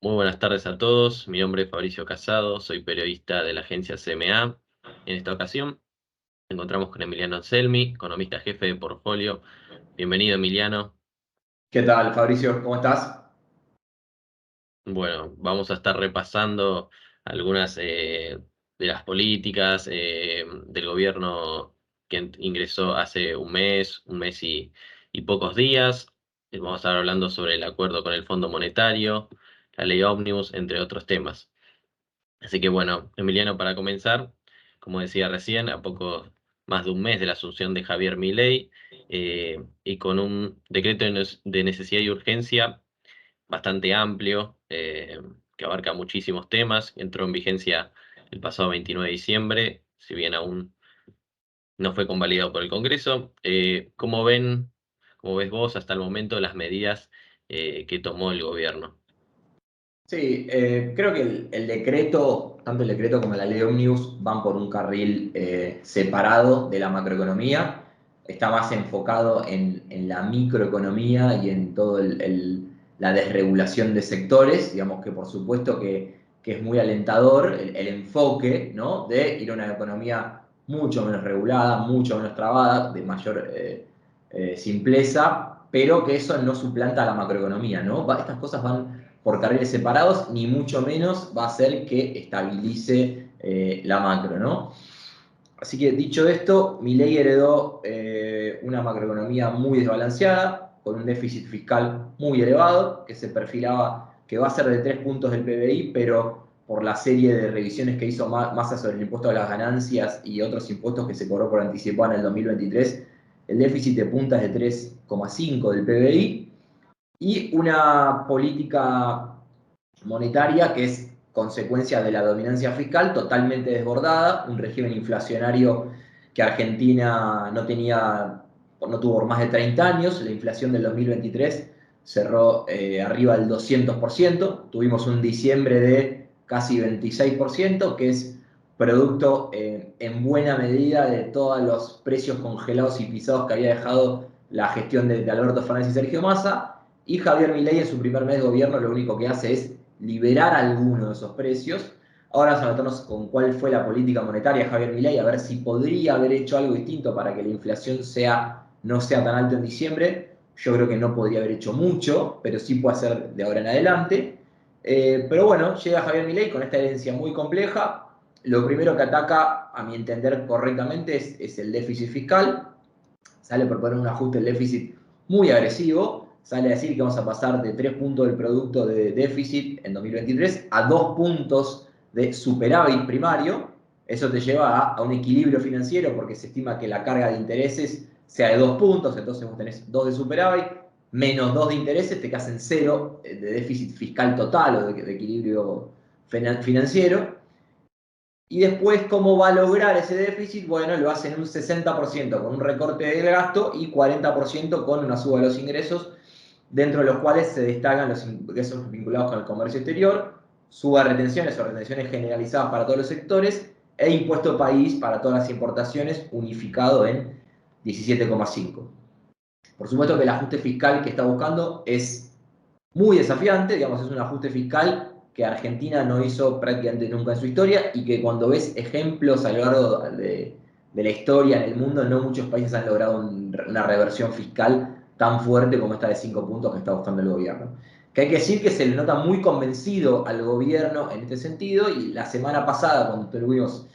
Muy buenas tardes a todos. Mi nombre es Fabricio Casado, soy periodista de la agencia CMA. En esta ocasión nos encontramos con Emiliano Anselmi, economista jefe de Portfolio. Bienvenido, Emiliano. ¿Qué tal, Fabricio? ¿Cómo estás? Bueno, vamos a estar repasando algunas de las políticas del gobierno que ingresó hace un mes y pocos días. Vamos a estar hablando sobre el acuerdo con el Fondo Monetario, la ley Ómnibus, entre otros temas. Así que bueno, Emiliano, para comenzar, como decía recién, a poco más de un mes de la asunción de Javier Milei, y con un decreto de necesidad y urgencia bastante amplio, que abarca muchísimos temas, entró en vigencia el pasado 29 de diciembre, si bien aún no fue convalidado por el Congreso. ¿Cómo ves vos hasta el momento las medidas que tomó el gobierno? Sí, creo que el decreto, tanto el decreto como la ley Omnibus, van por un carril separado de la macroeconomía. Está más enfocado en la microeconomía y en toda la desregulación de sectores. Digamos que por supuesto que es muy alentador el enfoque, ¿no? De ir a una economía mucho menos regulada, mucho menos trabada, de mayor simpleza, pero que eso no suplanta a la macroeconomía, ¿no? Estas cosas van por carriles separados, ni mucho menos va a hacer que estabilice la macro, ¿no? Así que dicho esto, Milei heredó una macroeconomía muy desbalanceada, con un déficit fiscal muy elevado, que se perfilaba que va a ser de 3 puntos del PBI, pero por la serie de revisiones que hizo Massa sobre el impuesto a las ganancias y otros impuestos que se cobró por anticipado en el 2023, el déficit de punta es de 3,5 del PBI, y una política monetaria que es consecuencia de la dominancia fiscal totalmente desbordada, un régimen inflacionario que Argentina no tuvo por más de 30 años, la inflación del 2023 cerró arriba del 200%, tuvimos un diciembre de casi 26%, que es producto en buena medida de todos los precios congelados y pisados que había dejado la gestión de Alberto Fernández y Sergio Massa, y Javier Milei en su primer mes de gobierno lo único que hace es liberar algunos de esos precios. Ahora vamos a meternos con cuál fue la política monetaria de Javier Milei, a ver si podría haber hecho algo distinto para que la inflación no sea tan alta en diciembre. Yo creo que no podría haber hecho mucho, pero sí puede hacer de ahora en adelante. Pero bueno, llega Javier Milei con esta herencia muy compleja. Lo primero que ataca, a mi entender correctamente, es el déficit fiscal. Sale a proponer un ajuste del déficit muy agresivo, sale a decir que vamos a pasar de 3 puntos del producto de déficit en 2023 a 2 puntos de superávit primario. Eso te lleva a un equilibrio financiero porque se estima que la carga de intereses sea de 2 puntos, entonces vos tenés 2 de superávit, menos 2 de intereses, te quedas en 0 de déficit fiscal total o de equilibrio financiero. Y después, ¿cómo va a lograr ese déficit? Bueno, lo hacen un 60% con un recorte del gasto y 40% con una suba de los ingresos, dentro de los cuales se destacan los ingresos vinculados con el comercio exterior, suba de retenciones o retenciones generalizadas para todos los sectores e impuesto país para todas las importaciones unificado en 17,5. Por supuesto que el ajuste fiscal que está buscando es muy desafiante, digamos, es un ajuste fiscal que Argentina no hizo prácticamente nunca en su historia y que cuando ves ejemplos a lo largo de la historia en el mundo, no muchos países han logrado una reversión fiscal tan fuerte como esta de 5 puntos que está buscando el gobierno. Que hay que decir que se le nota muy convencido al gobierno en este sentido, y la semana pasada cuando tuvimos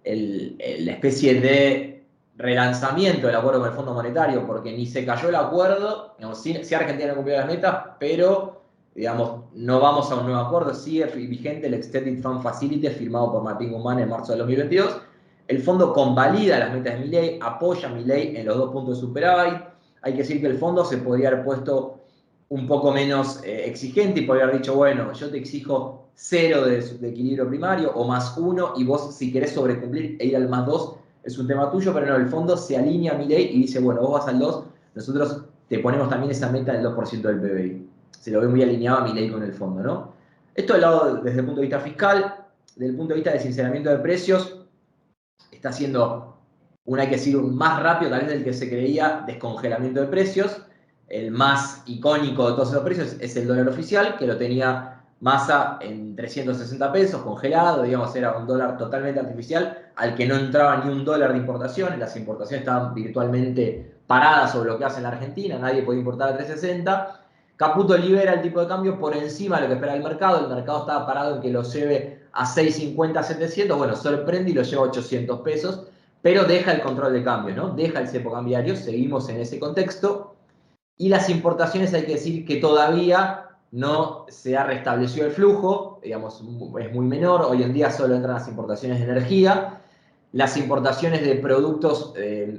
la especie de relanzamiento del acuerdo con el Fondo Monetario, porque ni se cayó el acuerdo, digamos, si Argentina no cumplió las metas, pero digamos, no vamos a un nuevo acuerdo, sigue vigente el Extended Fund Facility firmado por Martín Guzmán en marzo del 2022. El fondo convalida las metas de Milei, apoya a Milei en los 2 puntos de superávit. Hay que decir que el fondo se podría haber puesto un poco menos exigente y podría haber dicho, bueno, yo te exijo 0 de equilibrio primario o más 1, y vos si querés sobrecumplir e ir al más 2 es un tema tuyo, pero no, el fondo se alinea a Milei y dice, bueno, vos vas al 2, nosotros te ponemos también esa meta del 2% del PBI. Se lo ve muy alineado a Milei con el fondo, ¿no? Esto del lado desde el punto de vista fiscal, desde el punto de vista de sinceramiento de precios, está haciendo hay que decir, un más rápido tal vez del que se creía descongelamiento de precios. El más icónico de todos esos precios es el dólar oficial, que lo tenía Massa en 360 pesos, congelado, digamos, era un dólar totalmente artificial, al que no entraba ni un dólar de importaciones, las importaciones estaban virtualmente paradas o bloqueadas en la Argentina, nadie podía importar a 360. Caputo libera el tipo de cambio por encima de lo que espera el mercado estaba parado en que lo lleve a 650, 700, bueno, sorprende y lo lleva a 800 pesos, pero deja el control de cambio, ¿no? Deja el cepo cambiario, seguimos en ese contexto. Y las importaciones hay que decir que todavía no se ha restablecido el flujo, digamos, es muy menor, hoy en día solo entran las importaciones de energía, las importaciones de productos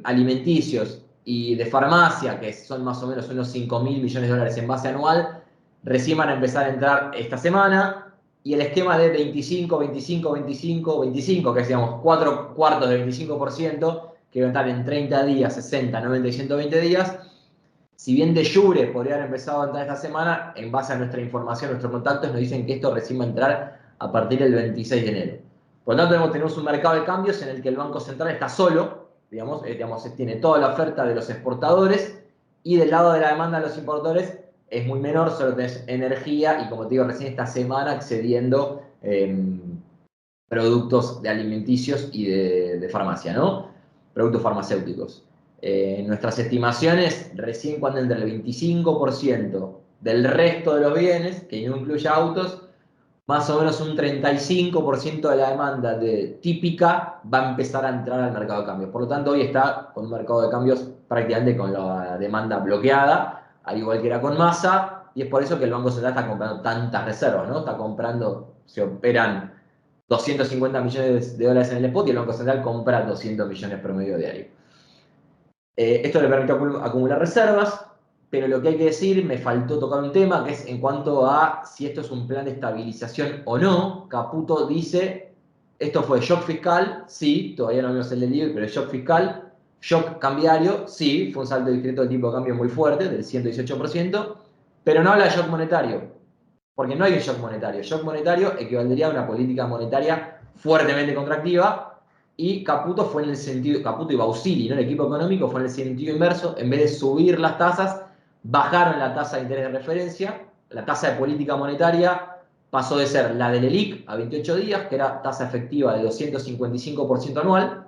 alimenticios y de farmacia, que son más o menos unos 5.000 millones de dólares en base anual, recién van a empezar a entrar esta semana, y el esquema de 25, 25, 25, 25, que es, digamos, 4 cuartos de 25%, que va a estar en 30 días, 60, 90 y 120 días, si bien de jure podría haber empezado a entrar esta semana, en base a nuestra información, nuestros contactos nos dicen que esto recién va a entrar a partir del 26 de enero. Por lo tanto, tenemos un mercado de cambios en el que el Banco Central está solo, digamos, tiene toda la oferta de los exportadores, y del lado de la demanda de los importadores es muy menor, solo tenés energía y, como te digo, recién esta semana accediendo productos de alimenticios y de farmacia, ¿no? Productos farmacéuticos. Nuestras estimaciones, recién cuando entre el 25% del resto de los bienes, que no incluye autos, más o menos un 35% de la demanda típica va a empezar a entrar al mercado de cambios. Por lo tanto, hoy está con un mercado de cambios prácticamente con la demanda bloqueada, al igual que era con Massa, y es por eso que el Banco Central está comprando tantas reservas, ¿no? Está comprando, se operan 250 millones de dólares en el spot y el Banco Central compra 200 millones promedio diario. Esto le permite acumular reservas, pero lo que hay que decir, me faltó tocar un tema, que es en cuanto a si esto es un plan de estabilización o no. Caputo dice, esto fue shock fiscal, sí, todavía no vimos el delivery, pero es shock fiscal. Shock cambiario, sí, fue un salto discreto de tipo de cambio muy fuerte, del 118%, pero no habla de shock monetario, porque no hay un shock monetario. Shock monetario equivaldría a una política monetaria fuertemente contractiva, y Caputo fue en el sentido, Caputo y Bausili, ¿no? El equipo económico fue en el sentido inverso, en vez de subir las tasas, bajaron la tasa de interés de referencia, la tasa de política monetaria pasó de ser la del ELIC a 28 días, que era tasa efectiva de 255% anual,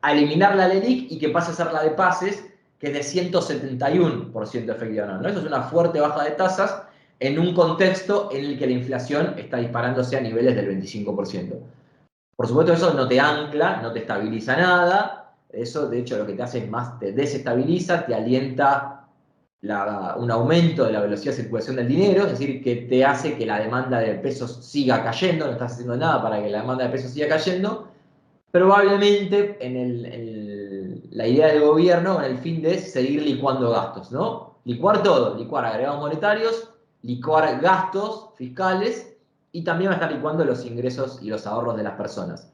a eliminar la LELIC y que pase a ser la de pases, que es de 171% efectiva anual, ¿no? Eso es una fuerte baja de tasas en un contexto en el que la inflación está disparándose a niveles del 25%. Por supuesto, eso no te ancla, no te estabiliza nada. Eso, de hecho, lo que te hace es más, te desestabiliza, te alienta un aumento de la velocidad de circulación del dinero, es decir, que te hace que la demanda de pesos siga cayendo, no estás haciendo nada para que la demanda de pesos siga cayendo. Probablemente la idea del gobierno con el fin de seguir licuando gastos, ¿no? Licuar todo, licuar agregados monetarios, licuar gastos fiscales, y también va a estar licuando los ingresos y los ahorros de las personas.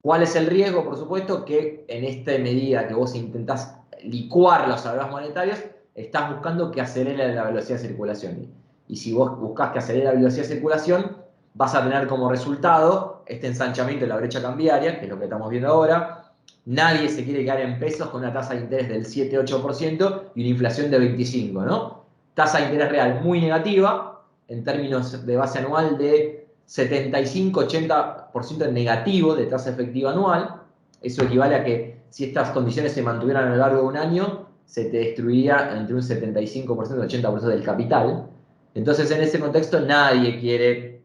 ¿Cuál es el riesgo? Por supuesto que en esta medida que vos intentás licuar los agregados monetarios, estás buscando que acelere la velocidad de circulación. Y si vos buscás que acelere la velocidad de circulación, vas a tener como resultado este ensanchamiento de la brecha cambiaria, que es lo que estamos viendo ahora. Nadie se quiere quedar en pesos con una tasa de interés del 7-8% y una inflación de 25%, ¿no? Tasa de interés real muy negativa, en términos de base anual de 75-80% negativo de tasa efectiva anual. Eso equivale a que si estas condiciones se mantuvieran a lo largo de un año, se te destruiría entre un 75% y 80% del capital. Entonces, en ese contexto, nadie quiere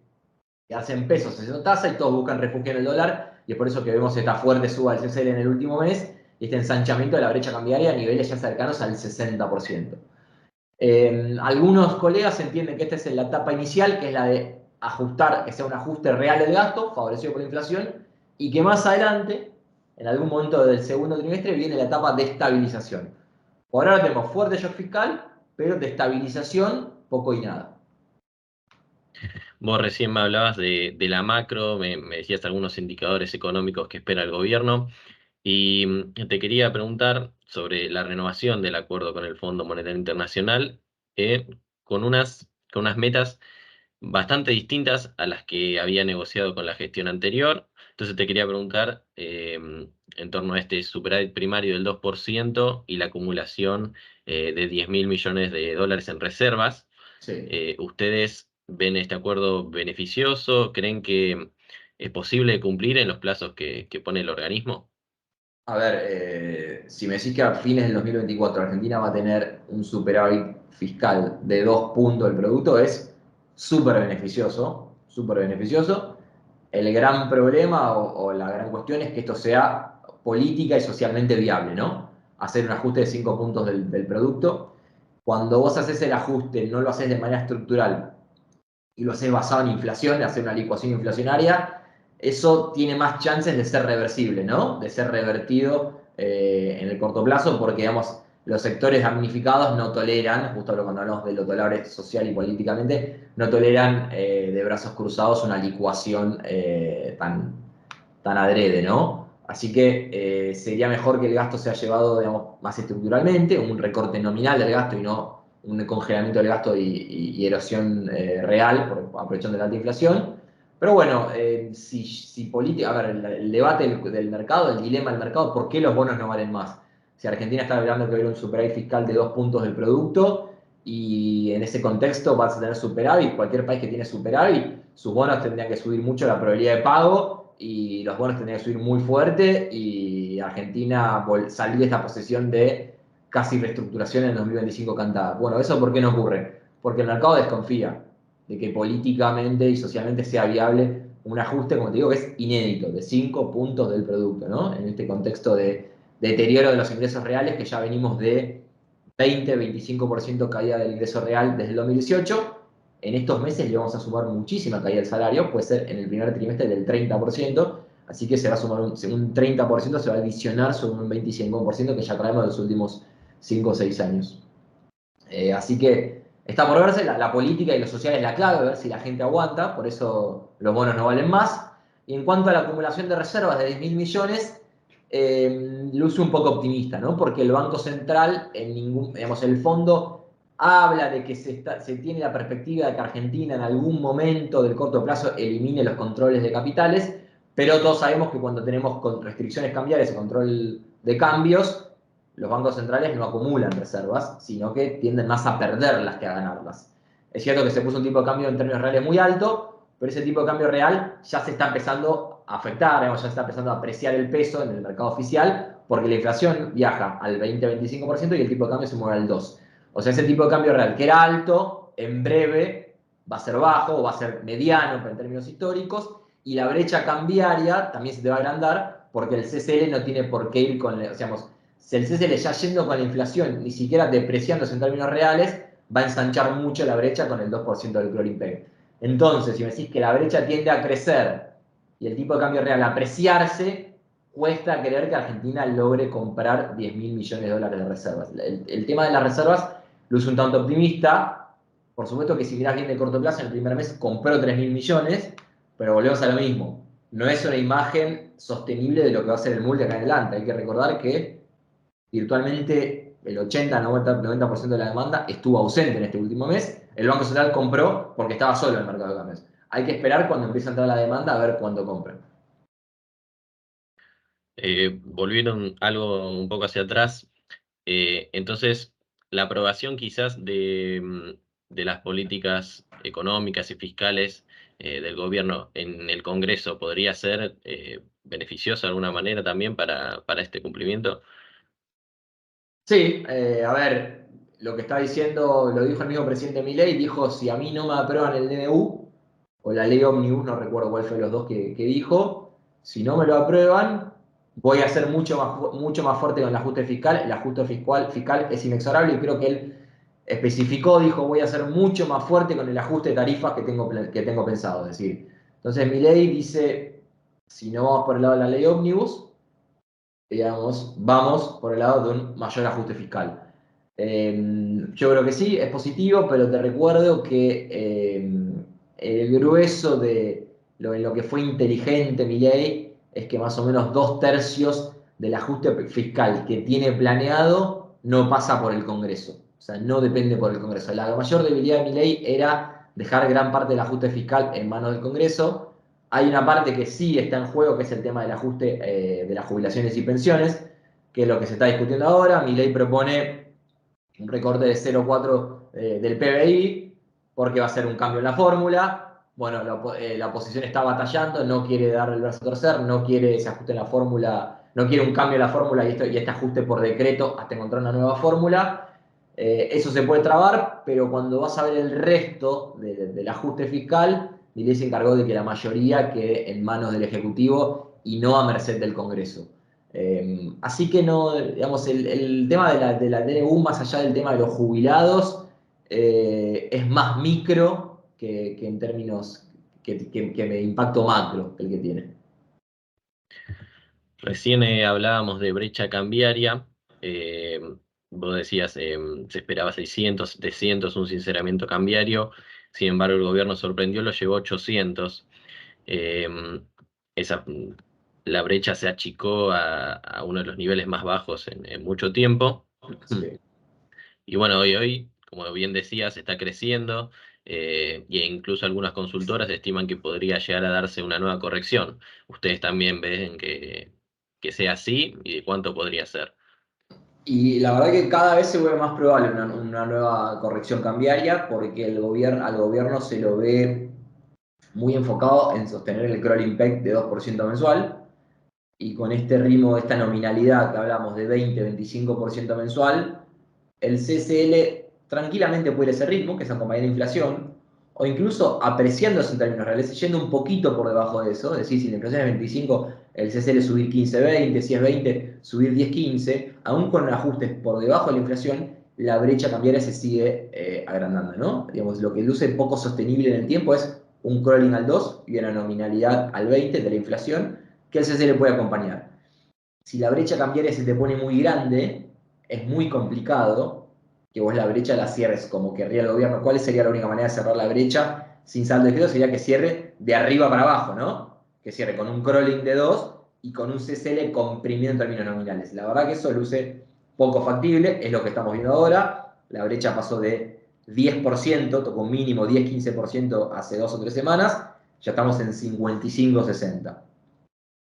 quedarse en pesos haciendo tasa y todos buscan refugio en el dólar, y es por eso que vemos esta fuerte suba del CCL en el último mes y este ensanchamiento de la brecha cambiaria a niveles ya cercanos al 60%. Algunos colegas entienden que esta es la etapa inicial, que es la de ajustar, que sea un ajuste real del gasto, favorecido por la inflación, y que más adelante, en algún momento del segundo trimestre, viene la etapa de estabilización. Por ahora tenemos fuerte shock fiscal, pero de estabilización poco y nada. Vos recién me hablabas de la macro, me decías algunos indicadores económicos que espera el gobierno, y te quería preguntar sobre la renovación del acuerdo con el Fondo Monetario Internacional, con unas metas bastante distintas a las que había negociado con la gestión anterior. Entonces te quería preguntar en torno a este superávit primario del 2% y la acumulación de 10.000 millones de dólares en reservas. Sí. ¿Ustedes ven este acuerdo beneficioso? ¿Creen que es posible cumplir en los plazos que pone el organismo? A ver, si me decís que a fines del 2024 Argentina va a tener un superávit fiscal de 2 puntos del producto, es súper beneficioso, súper beneficioso. El gran problema o la gran cuestión es que esto sea política y socialmente viable, ¿no? Hacer un ajuste de 5 puntos del producto. Cuando vos haces el ajuste, no lo haces de manera estructural y lo haces basado en inflación, hacer una licuación inflacionaria, eso tiene más chances de ser reversible, ¿no? De ser revertido en el corto plazo, porque, digamos, los sectores damnificados no toleran, justo cuando hablamos de lo tolerable social y políticamente, no toleran de brazos cruzados una licuación tan adrede, ¿no? Así que sería mejor que el gasto sea llevado, digamos, más estructuralmente, un recorte nominal del gasto y no un congelamiento del gasto y erosión real, aprovechando la alta inflación. Pero bueno, si política, a ver, el debate del mercado, el dilema del mercado, ¿por qué los bonos no valen más? Si Argentina está hablando que va a haber un superávit fiscal de 2 puntos del producto y en ese contexto vas a tener superávit, cualquier país que tiene superávit, sus bonos tendrían que subir mucho la probabilidad de pago y los bonos tendrían que subir muy fuerte y Argentina salir de esta posición de casi reestructuración en 2025 cantada. Bueno, ¿eso por qué no ocurre? Porque el mercado desconfía de que políticamente y socialmente sea viable un ajuste, como te digo, que es inédito, de 5 puntos del producto, ¿no? En este contexto de deterioro de los ingresos reales, que ya venimos de 20-25% caída del ingreso real desde el 2018. En estos meses le vamos a sumar muchísima caída del salario, puede ser en el primer trimestre del 30%, así que se va a sumar un 30%, se va a adicionar sobre un 25% que ya traemos de los últimos 5 o 6 años. Así que está por verse, la política y lo social es la clave, ver si la gente aguanta, por eso los bonos no valen más. Y en cuanto a la acumulación de reservas de 10.000 millones, luce un poco optimista, ¿no? Porque el Banco Central, digamos, el fondo habla de que se tiene la perspectiva de que Argentina en algún momento del corto plazo elimine los controles de capitales, pero todos sabemos que cuando tenemos restricciones cambiarias y control de cambios, los bancos centrales no acumulan reservas, sino que tienden más a perderlas que a ganarlas. Es cierto que se puso un tipo de cambio en términos reales muy alto, pero ese tipo de cambio real ya se está empezando a afectar, ya se está empezando a apreciar el peso en el mercado oficial, porque la inflación viaja al 20-25% y el tipo de cambio se mueve al 2%. O sea, ese tipo de cambio real, que era alto, en breve va a ser bajo o va a ser mediano en términos históricos, y la brecha cambiaria también se te va a agrandar porque el CCL no tiene por qué ir con, digamos, si el CCL ya yendo con la inflación, ni siquiera depreciándose en términos reales, va a ensanchar mucho la brecha con el 2% del clearing peg. Entonces, si me decís que la brecha tiende a crecer y el tipo de cambio real a apreciarse, cuesta creer que Argentina logre comprar 10.000 millones de dólares de reservas. El tema de las reservas lo es un tanto optimista. Por supuesto que si mirás bien de corto plazo, en el primer mes compró 3.000 millones, pero volvemos a lo mismo. No es una imagen sostenible de lo que va a ser el MUL de acá en adelante. Hay que recordar que virtualmente el 80-90% de la demanda estuvo ausente en este último mes. El Banco Central compró porque estaba solo en el mercado de cambios. Hay que esperar cuando empiece a entrar la demanda a ver cuándo compran. Volvieron algo un poco hacia atrás. Entonces, la aprobación quizás de las políticas económicas y fiscales del gobierno en el Congreso podría ser beneficiosa de alguna manera también para este cumplimiento. Sí, a ver, lo que está diciendo, lo dijo el mismo presidente Milei, dijo, si a mí no me aprueban el DNU, o la ley Omnibus, no recuerdo cuál fue de los dos que dijo, si no me lo aprueban, voy a ser mucho más fuerte con el ajuste fiscal es inexorable y creo que él especificó, dijo, voy a ser mucho más fuerte con el ajuste de tarifas que tengo pensado, es decir, entonces Milei dice, si no vamos por el lado de la ley Omnibus, digamos, vamos por el lado de un mayor ajuste fiscal. Yo creo que sí, es positivo, pero te recuerdo que el grueso en lo que fue inteligente Milei es que más o menos 2/3 del ajuste fiscal que tiene planeado no pasa por el Congreso. O sea, no depende por el Congreso. La mayor debilidad de Milei era dejar gran parte del ajuste fiscal en manos del Congreso. Hay una parte que sí está en juego, que es el tema del ajuste de las jubilaciones y pensiones, que es lo que se está discutiendo ahora. Mi ley propone un recorte de 0,4 del PBI, porque va a ser un cambio en la fórmula. Bueno, la oposición está batallando, no quiere dar el brazo a torcer, no quiere ese ajuste en la fórmula, no quiere un cambio en la fórmula y este ajuste por decreto hasta encontrar una nueva fórmula. Eso se puede trabar, pero cuando vas a ver el resto del ajuste fiscal, Milei se encargó de que la mayoría quede en manos del Ejecutivo y no a merced del Congreso. Así que no, digamos, el tema de la DNU, más allá del tema de los jubilados, es más micro que en términos que me impacto macro que el que tiene. Recién hablábamos de brecha cambiaria. eh, Vos decías, se esperaba 600, 700, un sinceramiento cambiario. Sin embargo, el gobierno sorprendió, lo llevó a 800. Eh, esa, la brecha se achicó a uno de los niveles más bajos en mucho tiempo. Sí. Y bueno, hoy, como bien decías, está creciendo, e incluso algunas consultoras estiman que podría llegar a darse una nueva corrección. ¿Ustedes también ven que sea así y de cuánto podría ser? Y la verdad que cada vez se vuelve más probable una nueva corrección cambiaria porque al gobierno se lo ve muy enfocado en sostener el crawling peg de 2% mensual y con este ritmo, esta nominalidad que hablamos de 20-25% mensual, el CCL tranquilamente puede ir a ese ritmo, que es acompañar la inflación, o incluso apreciándose en términos reales, yendo un poquito por debajo de eso, es decir, si la inflación es 25, el CCL subir 15-20, si es 20, subir 10-15, aún con ajustes por debajo de la inflación, la brecha cambiaria se sigue agrandando, ¿no? Digamos, lo que luce poco sostenible en el tiempo es un crawling al 2 y una nominalidad al 20 de la inflación, que el CCL puede acompañar. Si la brecha cambiaria se te pone muy grande, es muy complicado que vos la brecha la cierres como querría el gobierno. ¿Cuál sería la única manera de cerrar la brecha sin saldo de crédito? Sería que cierre de arriba para abajo, ¿no? Que cierre con un crawling de 2 y con un CCL comprimido en términos nominales. La verdad que eso luce poco factible, es lo que estamos viendo ahora. La brecha pasó de 10%, tocó un mínimo 10-15% hace 2 o 3 semanas, ya estamos en 55-60.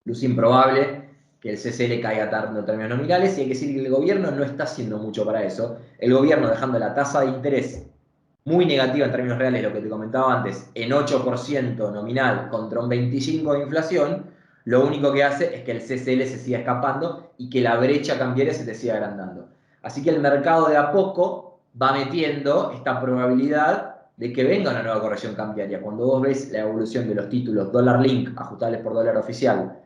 Luce improbable que el CCL caiga tarde en términos nominales y hay que decir que el gobierno no está haciendo mucho para eso. El gobierno dejando la tasa de interés muy negativa en términos reales, lo que te comentaba antes, en 8% nominal contra un 25% de inflación, lo único que hace es que el CCL se siga escapando y que la brecha cambiaria se te siga agrandando. Así que el mercado de a poco va metiendo esta probabilidad de que venga una nueva corrección cambiaria. Cuando vos ves la evolución de los títulos dólar link ajustables por dólar oficial,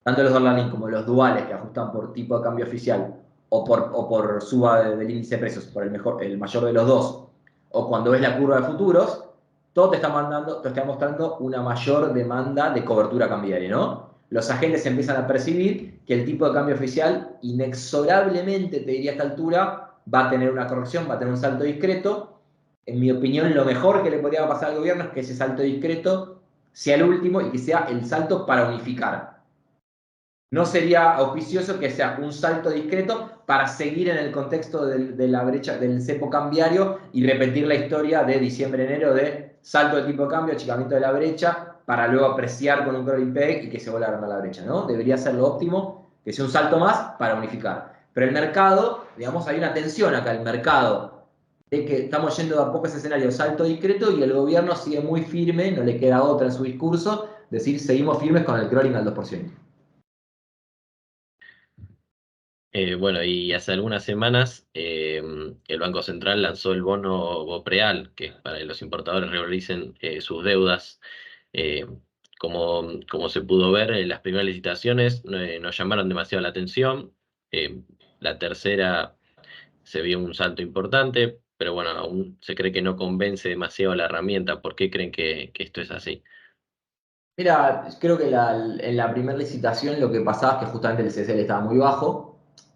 tanto los dólar link como los duales que ajustan por tipo de cambio oficial o por suba del índice de precios, por el mayor de los dos, o cuando ves la curva de futuros, todo te está mostrando una mayor demanda de cobertura cambiaria, ¿no? Los agentes empiezan a percibir que el tipo de cambio oficial inexorablemente, te diría a esta altura, va a tener una corrección, va a tener un salto discreto. En mi opinión, lo mejor que le podría pasar al gobierno es que ese salto discreto sea el último y que sea el salto para unificar. No sería auspicioso que sea un salto discreto para seguir en el contexto de la brecha del cepo cambiario y repetir la historia de diciembre-enero de salto de tipo de cambio, achicamiento de la brecha, para luego apreciar con un crawling peg y que se vuelva a agrandar la brecha, ¿no? Debería ser lo óptimo, que sea un salto más para unificar. Pero el mercado, digamos, hay una tensión acá, el mercado, de que estamos yendo de a poco a ese escenario salto discreto y el gobierno sigue muy firme, no le queda otra en su discurso, decir seguimos firmes con el crawling al 2%. Bueno, y hace algunas semanas el Banco Central lanzó el bono BOPREAL, que es para que los importadores regularicen sus deudas. Eh, como se pudo ver, las primeras licitaciones no llamaron demasiado la atención. La tercera se vio un salto importante, pero bueno, aún se cree que no convence demasiado la herramienta. ¿Por qué creen que esto es así? Mira, creo que en la primera licitación lo que pasaba es que justamente el CCL estaba muy bajo.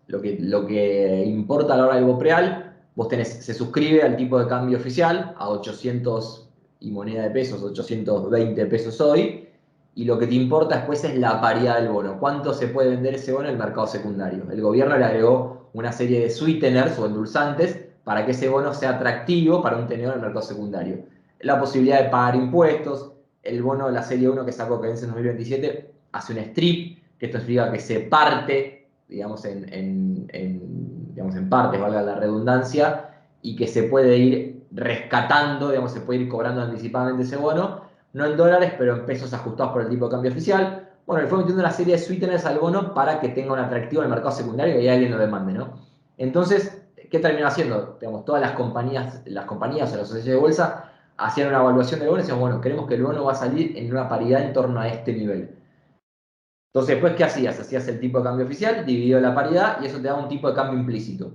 Lo que importa a la hora del Bopreal, vos se suscribe al tipo de cambio oficial a 800 y moneda de pesos, 820 pesos hoy, y lo que te importa después es la paridad del bono. ¿Cuánto se puede vender ese bono en el mercado secundario? El gobierno le agregó una serie de sweeteners o endulzantes para que ese bono sea atractivo para un tenedor en el mercado secundario. La posibilidad de pagar impuestos, el bono de la serie 1 que sacó que vence en 2027 hace un strip, que esto significa que se parte, digamos, digamos, en partes, valga la redundancia, y que se puede ir rescatando, digamos, se puede ir cobrando anticipadamente ese bono, no en dólares, pero en pesos ajustados por el tipo de cambio oficial. Bueno, le fue metiendo una serie de sweeteners al bono para que tenga un atractivo en el mercado secundario y alguien lo demande, ¿no? Entonces, ¿qué terminó haciendo? Digamos, todas las compañías o las asociaciones de bolsa hacían una evaluación del bono y decían, bueno, queremos que el bono va a salir en una paridad en torno a este nivel. Entonces, después, ¿qué hacías? Hacías el tipo de cambio oficial, dividido la paridad, y eso te da un tipo de cambio implícito.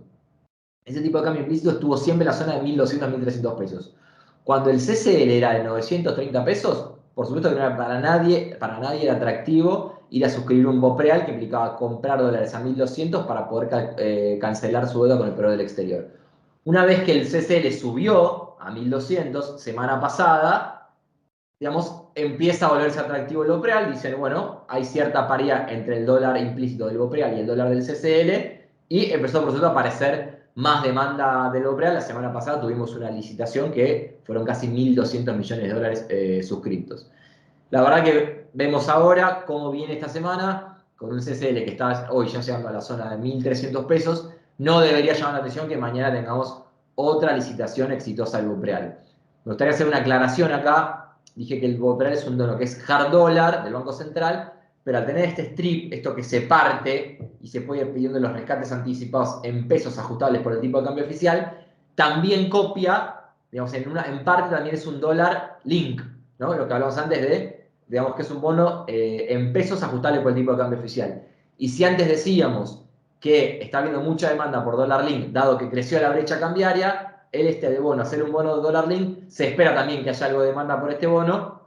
Ese tipo de cambio implícito estuvo siempre en la zona de 1.200 a 1.300 pesos. Cuando el CCL era de 930 pesos, por supuesto que no era para nadie era atractivo ir a suscribir un BOPREAL que implicaba comprar dólares a 1.200 para poder cancelar su deuda con el proveedor del exterior. Una vez que el CCL subió a 1.200, semana pasada, digamos, empieza a volverse atractivo el BOPREAL. Dicen, bueno, hay cierta paridad entre el dólar implícito del BOPREAL y el dólar del CCL, y empezó, por supuesto, a aparecer más demanda del BOPREAL. La semana pasada tuvimos una licitación que fueron casi 1.200 millones de dólares suscriptos. La verdad que vemos ahora cómo viene esta semana con un CCL que está hoy ya llegando a la zona de 1.300 pesos. No debería llamar la atención que mañana tengamos otra licitación exitosa del BOPREAL. Me gustaría hacer una aclaración acá. Dije que el BOPREAL es un dono que es hard dollar del Banco Central, pero al tener este strip, esto que se parte y se puede ir pidiendo los rescates anticipados en pesos ajustables por el tipo de cambio oficial, también copia, digamos, en parte también es un dólar link, ¿no? Lo que hablamos antes de, digamos que es un bono en pesos ajustable por el tipo de cambio oficial. Y si antes decíamos que está habiendo mucha demanda por dólar link, dado que creció la brecha cambiaria, de bono, hacer un bono de dólar link, se espera también que haya algo de demanda por este bono,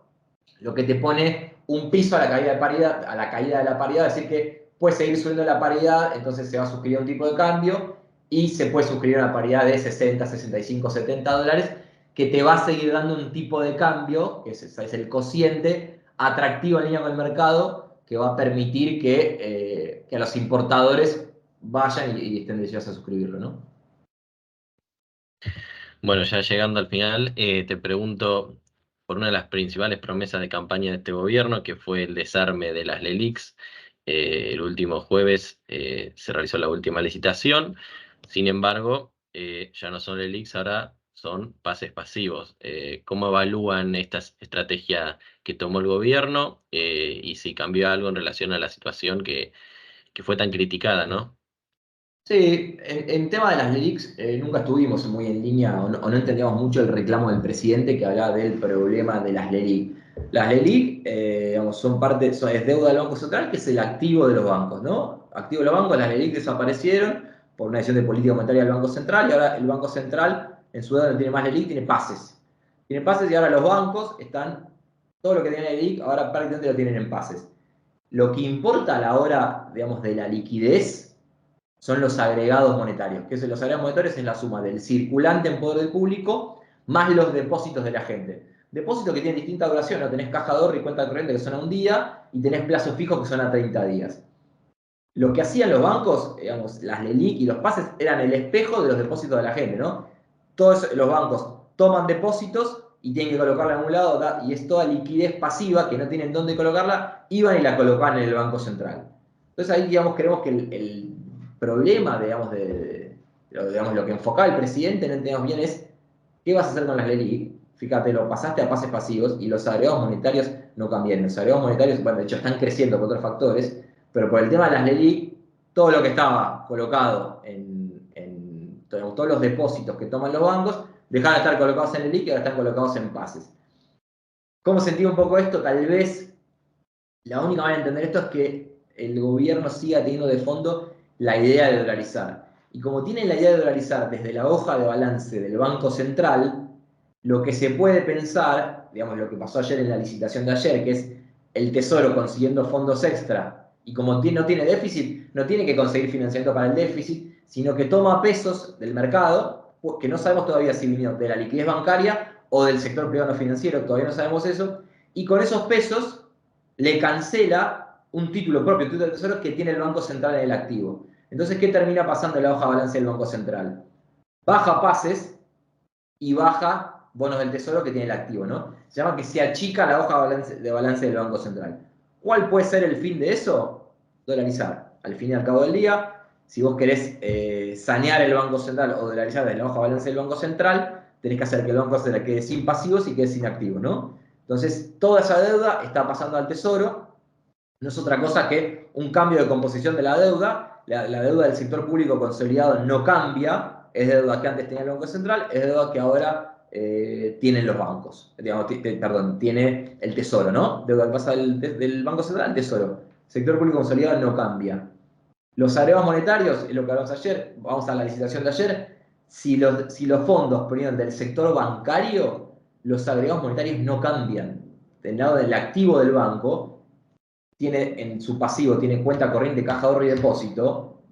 lo que te pone un piso a la caída de paridad, a la caída de la paridad, es decir que puede seguir subiendo la paridad, entonces se va a suscribir a un tipo de cambio y se puede suscribir a una paridad de 60, 65, 70 dólares, que te va a seguir dando un tipo de cambio, que es el cociente, atractivo en línea con el mercado, que va a permitir que a los importadores vayan y estén deseosos a suscribirlo, ¿no? Bueno, ya llegando al final, te pregunto por una de las principales promesas de campaña de este gobierno, que fue el desarme de las LELIQs. El último jueves se realizó la última licitación. Sin embargo, ya no son LELIQs, ahora son pases pasivos. ¿Cómo evalúan esta estrategia que tomó el gobierno y si cambió algo en relación a la situación que fue tan criticada, ¿no? Sí, en tema de las LELIQs nunca estuvimos muy en línea o no entendíamos mucho el reclamo del presidente que hablaba del problema de las LELIQ. Las LELIQ, digamos, es deuda del Banco Central, que es el activo de los bancos, ¿no? Activo de los bancos, las LELIQ desaparecieron por una decisión de política monetaria del Banco Central, y ahora el Banco Central en su deuda no tiene más LELIQ, tiene pases. Tiene pases y ahora los bancos todo lo que tenían LELIQ, ahora prácticamente lo tienen en pases. Lo que importa a la hora, digamos, de la liquidez son los agregados monetarios, que los agregados monetarios es la suma del circulante en poder del público más los depósitos de la gente. Depósitos que tienen distinta duración, ¿no? Tenés caja de ahorro y cuenta corriente que son a un día y tenés plazos fijos que son a 30 días. Lo que hacían los bancos, digamos, las LELIQ y los pases eran el espejo de los depósitos de la gente, ¿no? Todos los bancos toman depósitos y tienen que colocarla en un lado, y es toda liquidez pasiva que no tienen dónde colocarla, iban y la colocaban en el Banco Central. Entonces ahí, digamos, creemos que el problema, digamos, lo que enfocaba el presidente, no entendemos bien, es qué vas a hacer con las LELIQ. Fíjate, lo pasaste a pases pasivos y los agregados monetarios no cambian. Los agregados monetarios, bueno, de hecho están creciendo por otros factores, pero por el tema de las LELIQ, todo lo que estaba colocado todos los depósitos que toman los bancos, dejaron de estar colocados en LELIQ y ahora están colocados en pases. ¿Cómo sentí un poco esto? Tal vez la única manera de entender esto es que el gobierno siga teniendo de fondo la idea de dolarizar. Y como tienen la idea de dolarizar desde la hoja de balance del Banco Central, lo que se puede pensar, digamos lo que pasó ayer en la licitación de ayer, que es el Tesoro consiguiendo fondos extra, y como no tiene déficit, no tiene que conseguir financiamiento para el déficit, sino que toma pesos del mercado, que no sabemos todavía si vino de la liquidez bancaria o del sector privado no financiero, todavía no sabemos eso, y con esos pesos le cancela un título propio, un título de tesoro que tiene el Banco Central en el activo. Entonces, ¿qué termina pasando en la hoja de balance del Banco Central? Baja pases y baja bonos del tesoro que tiene el activo, ¿no? Se llama que se achica la hoja de balance del Banco Central. ¿Cuál puede ser el fin de eso? Dolarizar. Al fin y al cabo del día, si vos querés sanear el Banco Central o dolarizar desde la hoja de balance del Banco Central, tenés que hacer que el Banco Central quede sin pasivos y quede sin activos, ¿no? Entonces, toda esa deuda está pasando al Tesoro. No es otra cosa que un cambio de composición de la deuda. La deuda del sector público consolidado no cambia, es deuda que antes tenía el Banco Central, es deuda que ahora tienen los bancos, digamos, perdón, tiene el Tesoro, ¿no? Deuda que pasa del Banco Central al Tesoro. Sector público consolidado no cambia. Los agregados monetarios, es lo que hablamos ayer, vamos a la licitación de ayer, si los fondos provienen del sector bancario, los agregados monetarios no cambian. Del lado del activo del banco, tiene en su pasivo, tiene cuenta corriente, caja de ahorro y depósito,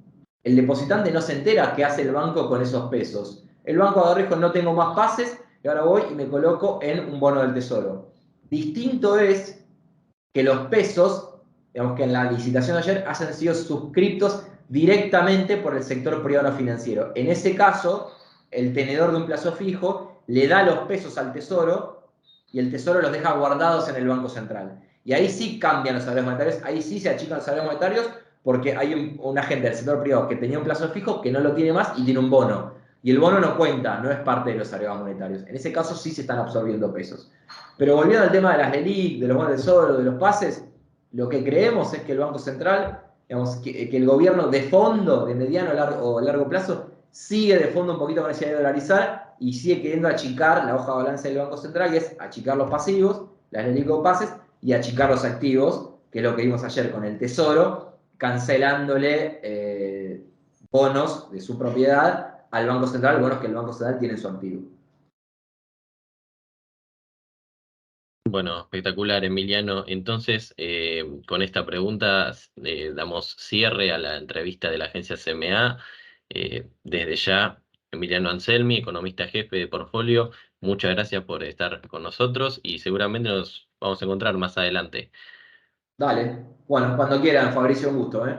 el depositante no se entera qué hace el banco con esos pesos. El banco agarra y dijo, no tengo más pases, y ahora voy y me coloco en un bono del tesoro. Distinto es que los pesos, digamos que en la licitación de ayer, hayan sido suscriptos directamente por el sector privado financiero. En ese caso, el tenedor de un plazo fijo le da los pesos al tesoro y el tesoro los deja guardados en el Banco Central. Y ahí sí cambian los salarios monetarios, ahí sí se achican los salarios monetarios porque hay un agente del sector privado que tenía un plazo fijo que no lo tiene más y tiene un bono. Y el bono no cuenta, no es parte de los agregados monetarios. En ese caso sí se están absorbiendo pesos. Pero volviendo al tema de las LELIC, de los bonos del tesoro, de los pases, lo que creemos es que el Banco Central, digamos, que el gobierno de fondo, de mediano o largo plazo, sigue de fondo un poquito con esa idea de dolarizar y sigue queriendo achicar la hoja de balance del Banco Central, que es achicar los pasivos, las LELIC o pases, y achicar los activos, que es lo que vimos ayer con el Tesoro, cancelándole bonos de su propiedad al Banco Central, bonos que el Banco Central tiene en su activo. Bueno, espectacular, Emiliano. Entonces, con esta pregunta damos cierre a la entrevista de la agencia CMA. Desde ya, Emiliano Anselmi, economista jefe de Portfolio, muchas gracias por estar con nosotros y seguramente nos vamos a encontrar más adelante. Dale, bueno, cuando quieran, Fabricio, un gusto, ¿eh?